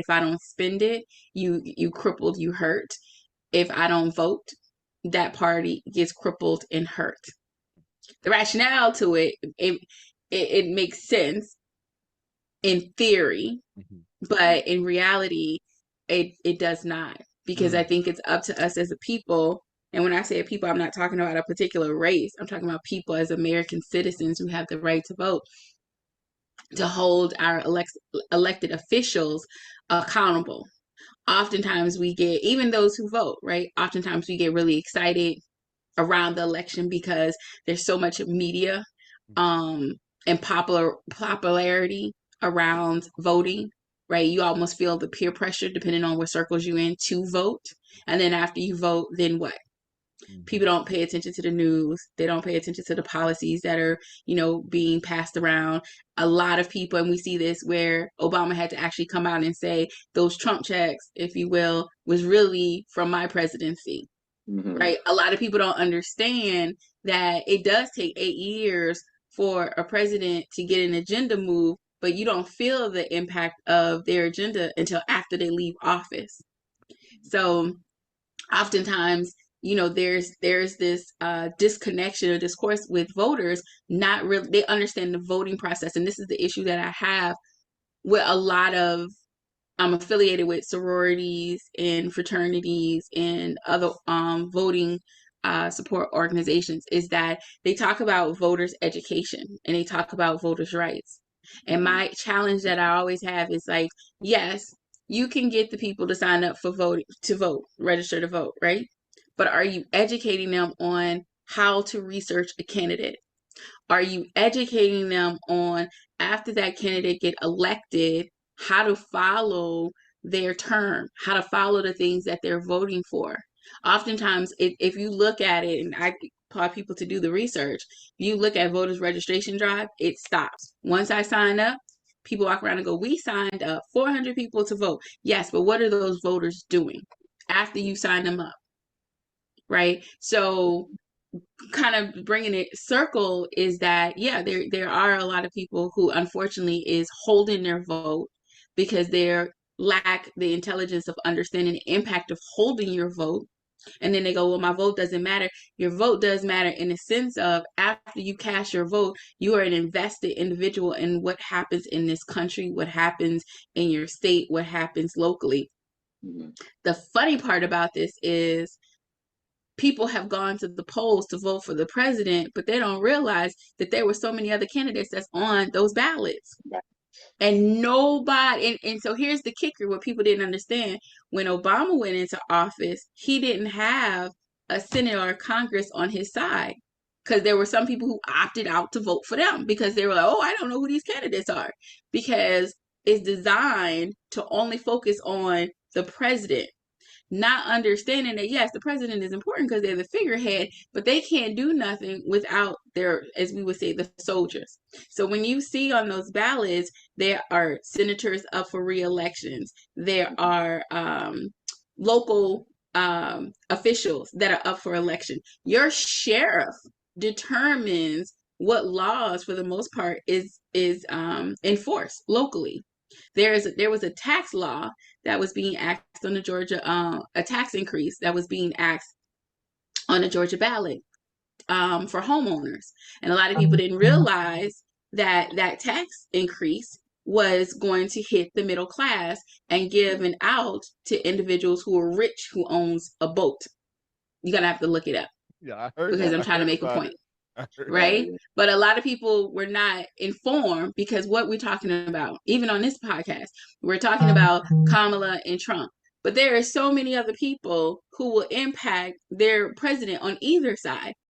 if I don't spend it, you crippled, you hurt. If I don't vote, that party gets crippled and hurt. The rationale to it makes sense in theory, Mhm. but in reality, it does not. Because I Mm. think it's up to us as a people. And when I say a people, I'm not talking about a particular race. I'm talking about people as American citizens who have the right to vote, to hold our elected officials accountable. Oftentimes we get, even those who vote, right? Oftentimes we get really excited around the election because there's so much media um and popularity around voting, right? You almost feel the peer pressure depending on what circles you in to vote. And then after you vote, then what? People Mhm. don't pay attention to the news. They don't pay attention to the policies that are, being passed around. A lot of people, and we see this where Obama had to actually come out and say those Trump checks, if you will, was really from my presidency, Mhm. right? A lot of people don't understand that it does take 8 years for a president to get an agenda move, but you don't feel the impact of their agenda until after they leave office. So oftentimes, there's this disconnection or discourse with voters. Not really, they understand the voting process, and this is the issue that I have with a lot of, I'm affiliated with sororities and fraternities and other voting support organizations, is that they talk about voters education and they talk about voters rights. And my challenge that I always have is like, yes, you can get the people to sign up for vote, register to vote, right? But are you educating them on how to research a candidate? Are you educating them on, after that candidate get elected, how to follow their term, how to follow the things that they're voting for? Oftentimes, if you look at it, and I applaud people to do the research, if you look at voters registration drive, it stops. Once I sign up, people walk around and go, we signed up 400 people to vote. Yes, but what are those voters doing after you sign them up, right? So kind of bringing it circle is that, yeah, there are a lot of people who unfortunately is holding their vote because they lack the intelligence of understanding the impact of holding your vote. And then they go, well, my vote doesn't matter. Your vote does matter in the sense of, after you cast your vote, you are an invested individual in what happens in this country, what happens in your state, what happens locally. Mhm. The funny part about this is people have gone to the polls to vote for the president, but they don't realize that there were so many other candidates that's on those ballots. Right. And nobody, and so here's the kicker, what people didn't understand. When Obama went into office, he didn't have a Senate or a Congress on his side, because there were some people who opted out to vote for them because they were like, oh, I don't know who these candidates are, because it's designed to only focus on the president, not understanding that, yes, the president is important because they're the figurehead, but they can't do nothing without their, as we would say, the soldiers. So when you see on those ballots, there are senators up for re-elections, there are local officials that are up for election. Your sheriff determines what laws, for the most part, is enforced locally. There was a tax law that was being asked on the Georgia, a tax increase that was being asked on the Georgia ballot for homeowners, and a lot of people didn't realize that that tax increase was going to hit the middle class and give an out to individuals who are rich who owns a boat. You're gonna have to look it up Yeah, I heard because that. I'm I trying to heard make a about point, it. I heard Oh, about right? yeah. But a lot of people were not informed, because what we're talking about, even on this podcast, we're talking about Kamala and Trump. But there are so many other people who will impact their president on either side.